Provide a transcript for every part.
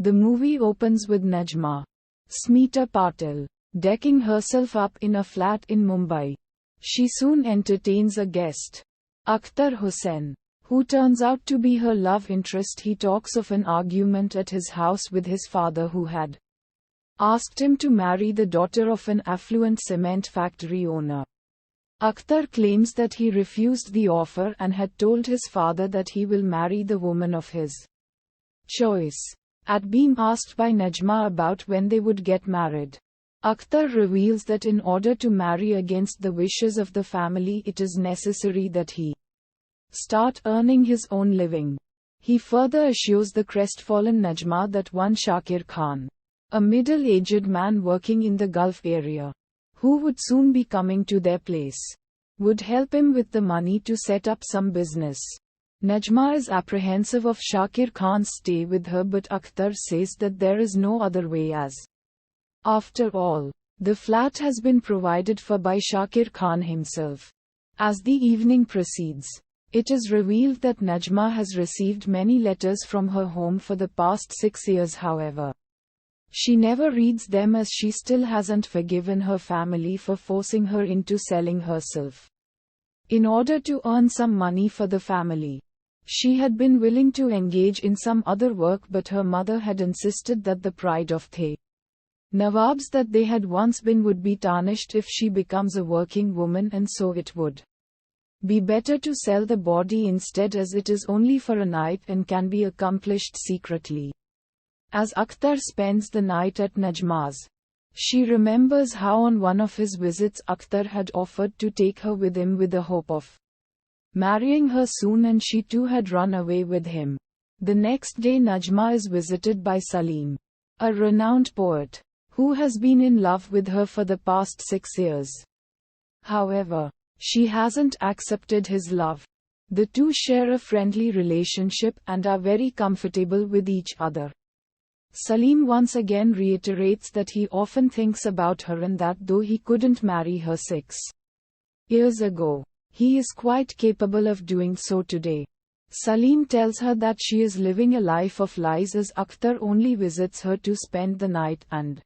The movie opens with Najma, Smita Patil, decking herself up in a flat in Mumbai. She soon entertains a guest, Akhtar Hussain, who turns out to be her love interest. He talks of an argument at his house with his father, who had asked him to marry the daughter of an affluent cement factory owner. Akhtar claims that he refused the offer and had told his father that he will marry the woman of his choice. At being asked by Najma about when they would get married, Akhtar reveals that in order to marry against the wishes of the family, it is necessary that he start earning his own living. He further assures the crestfallen Najma that one Shakir Khan, a middle-aged man working in the Gulf area, who would soon be coming to their place, would help him with the money to set up some business. Najma is apprehensive of Shakir Khan's stay with her, but Akhtar says that there is no other way, as after all, the flat has been provided for by Shakir Khan himself. As the evening proceeds, it is revealed that Najma has received many letters from her home for the past 6 years. However, she never reads them, as she still hasn't forgiven her family for forcing her into selling herself in order to earn some money for the family. She had been willing to engage in some other work, but her mother had insisted that the pride of the Nawabs that they had once been would be tarnished if she becomes a working woman, and so it would be better to sell the body instead, as it is only for a night and can be accomplished secretly. As Akhtar spends the night at Najma's, she remembers how on one of his visits Akhtar had offered to take her with him with the hope of marrying her soon, and she too had run away with him. The next day Najma is visited by Salim, a renowned poet, who has been in love with her for the past 6 years. However, she hasn't accepted his love. The two share a friendly relationship and are very comfortable with each other. Salim once again reiterates that he often thinks about her and that though he couldn't marry her 6 years ago, he is quite capable of doing so today. Salim tells her that she is living a life of lies, as Akhtar only visits her to spend the night and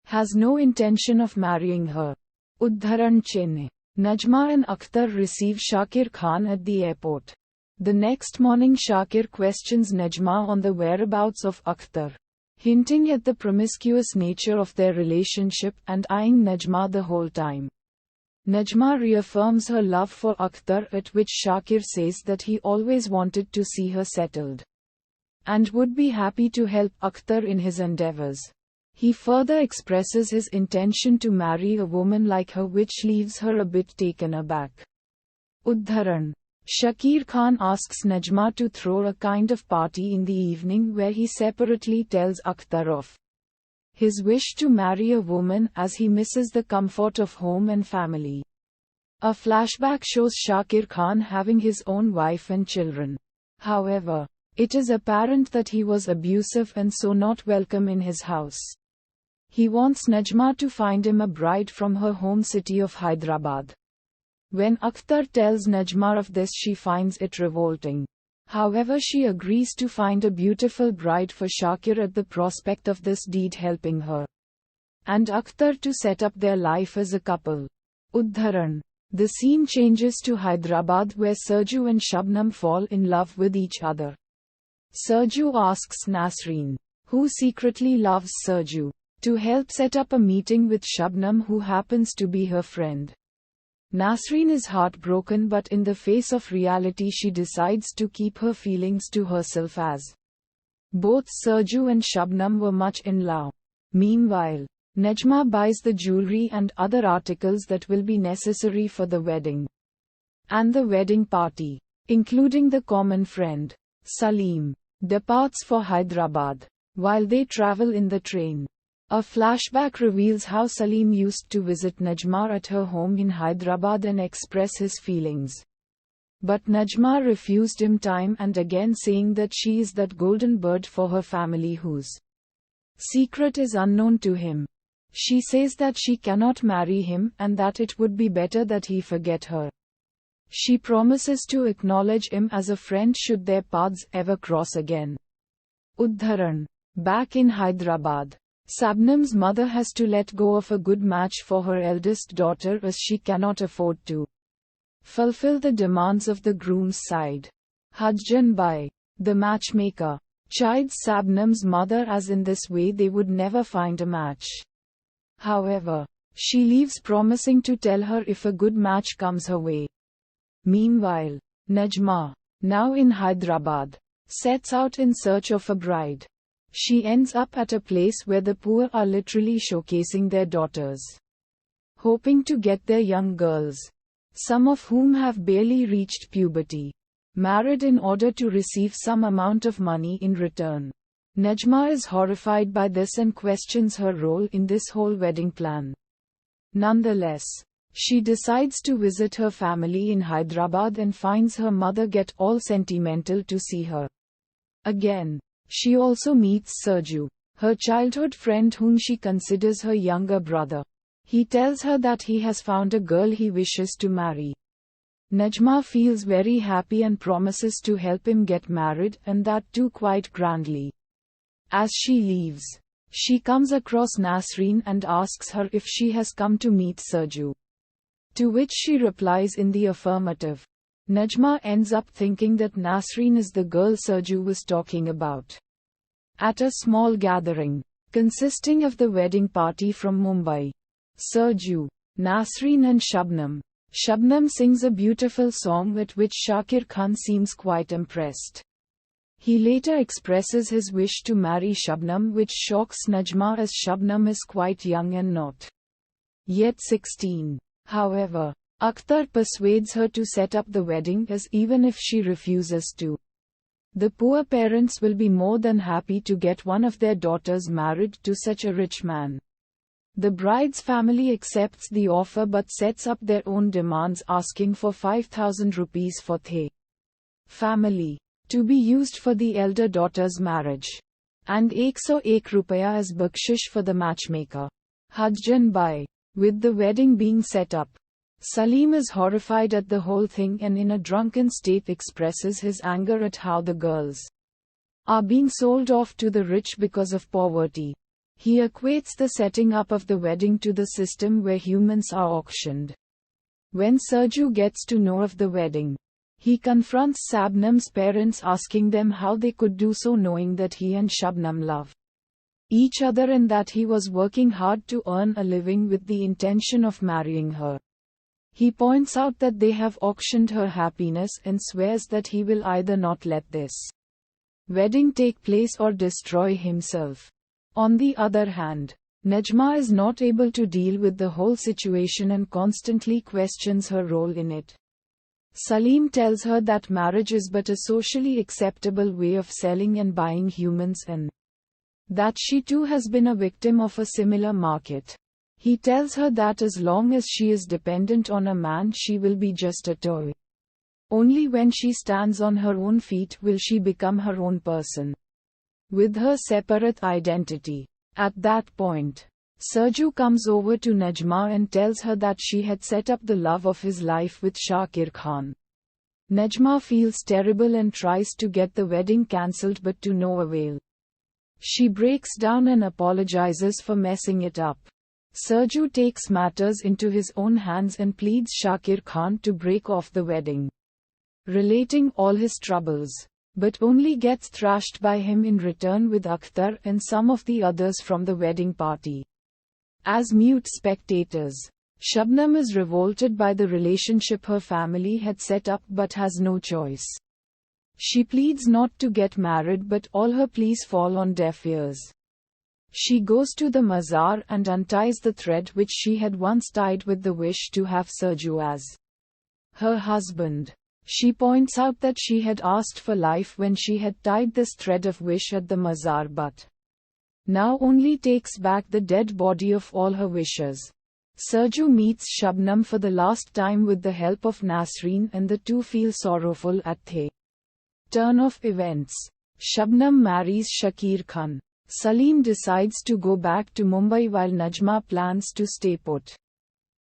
has no intention of marrying her. Udharan Chennai. Najma and Akhtar receive Shakir Khan at the airport. The next morning Shakir questions Najma on the whereabouts of Akhtar, hinting at the promiscuous nature of their relationship and eyeing Najma the whole time. Najma reaffirms her love for Akhtar, at which Shakir says that he always wanted to see her settled and would be happy to help Akhtar in his endeavors. He further expresses his intention to marry a woman like her, which leaves her a bit taken aback. Udharan. Shakir Khan asks Najma to throw a kind of party in the evening where he separately tells Akhtar of his wish to marry a woman, as he misses the comfort of home and family. A flashback shows Shakir Khan having his own wife and children. However, it is apparent that he was abusive and so not welcome in his house. He wants Najma to find him a bride from her home city of Hyderabad. When Akhtar tells Najma of this, she finds it revolting. However, she agrees to find a beautiful bride for Shakir at the prospect of this deed helping her and Akhtar to set up their life as a couple. Udharan. The scene changes to Hyderabad, where Sarju and Shabnam fall in love with each other. Sarju asks Nasreen, who secretly loves Sarju, to help set up a meeting with Shabnam, who happens to be her friend. Nasreen is heartbroken, but in the face of reality she decides to keep her feelings to herself, as both Sarju and Shabnam were much in love. Meanwhile, Najma buys the jewelry and other articles that will be necessary for the wedding and the wedding party, including the common friend. Salim departs for Hyderabad. While they travel in the train, a flashback reveals how Salim used to visit Najma at her home in Hyderabad and express his feelings. But Najma refused him time and again, saying that she is that golden bird for her family whose secret is unknown to him. She says that she cannot marry him and that it would be better that he forget her. She promises to acknowledge him as a friend should their paths ever cross again. Udharan. Back in Hyderabad, Sabnam's mother has to let go of a good match for her eldest daughter as she cannot afford to fulfill the demands of the groom's side. Husband by the matchmaker chides Sabnam's mother as in this way they would never find a match. However, she leaves promising to tell her if a good match comes her way. Meanwhile, Najma, now in Hyderabad, sets out in search of a bride. She ends up at a place where the poor are literally showcasing their daughters, hoping to get their young girls, some of whom have barely reached puberty, married in order to receive some amount of money in return. Najma is horrified by this and questions her role in this whole wedding plan. Nonetheless, she decides to visit her family in Hyderabad and finds her mother get all sentimental to see her again. She also meets Sarju, her childhood friend whom she considers her younger brother. He tells her that he has found a girl he wishes to marry. Najma feels very happy and promises to help him get married, and that too quite grandly. As she leaves, she comes across Nasreen and asks her if she has come to meet Sarju, to which she replies in the affirmative. Najma ends up thinking that Nasreen is the girl Sarju was talking about. At a small gathering, consisting of the wedding party from Mumbai, Sarju, Nasreen and Shabnam. Shabnam sings a beautiful song at which Shakir Khan seems quite impressed. He later expresses his wish to marry Shabnam, which shocks Najma as Shabnam is quite young and not yet 16. However, Akhtar persuades her to set up the wedding, as even if she refuses to, the poor parents will be more than happy to get one of their daughters married to such a rich man. The bride's family accepts the offer but sets up their own demands, asking for 5,000 rupees for the family, to be used for the elder daughter's marriage, and 101 rupaya as bakshish for the matchmaker. Husband by. With the wedding being set up, Salim is horrified at the whole thing and in a drunken state expresses his anger at how the girls are being sold off to the rich because of poverty. He equates the setting up of the wedding to the system where humans are auctioned. When Sarju gets to know of the wedding, he confronts Sabnam's parents, asking them how they could do so, knowing that he and Shabnam love each other and that he was working hard to earn a living with the intention of marrying her. He points out that they have auctioned her happiness and swears that he will either not let this wedding take place or destroy himself. On the other hand, Najma is not able to deal with the whole situation and constantly questions her role in it. Salim tells her that marriage is but a socially acceptable way of selling and buying humans and that she too has been a victim of a similar market. He tells her that as long as she is dependent on a man, she will be just a toy. Only when she stands on her own feet will she become her own person, with her separate identity. At that point, Sarju comes over to Najma and tells her that she had set up the love of his life with Shakir Khan. Najma feels terrible and tries to get the wedding cancelled, but to no avail. She breaks down and apologizes for messing it up. Sarju takes matters into his own hands and pleads Shakir Khan to break off the wedding, relating all his troubles, but only gets thrashed by him in return with Akhtar and some of the others from the wedding party. As mute spectators, Shabnam is revolted by the relationship her family had set up but has no choice. She pleads not to get married, but all her pleas fall on deaf ears. She goes to the Bazaar and unties the thread which she had once tied with the wish to have Sarju as her husband. She points out that she had asked for life when she had tied this thread of wish at the Bazaar, but now only takes back the dead body of all her wishes. Sarju meets Shabnam for the last time with the help of Nasreen, and the two feel sorrowful at the turn of events. Shabnam marries Shakir Khan. Salim decides to go back to Mumbai while Najma plans to stay put.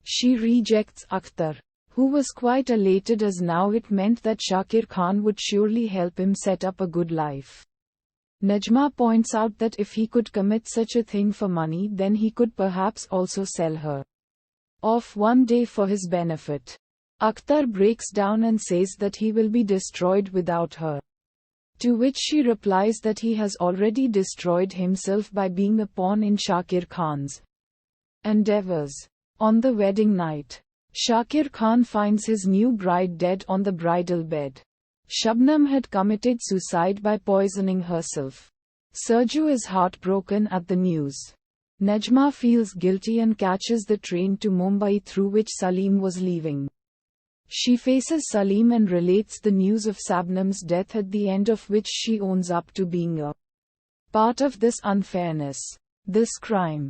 She rejects Akhtar, who was quite elated as now it meant that Shakir Khan would surely help him set up a good life. Nejma points out that if he could commit such a thing for money, then he could perhaps also sell her off one day for his benefit. Akhtar breaks down and says that he will be destroyed without her. To which she replies that he has already destroyed himself by being a pawn in Shakir Khan's endeavors. On the wedding night, Shakir Khan finds his new bride dead on the bridal bed. Shabnam had committed suicide by poisoning herself. Sergio is heartbroken at the news. Nejma feels guilty and catches the train to Mumbai through which Salim was leaving. She faces Salim and relates the news of Shabnam's death, at the end of which she owns up to being a part of this unfairness, this crime.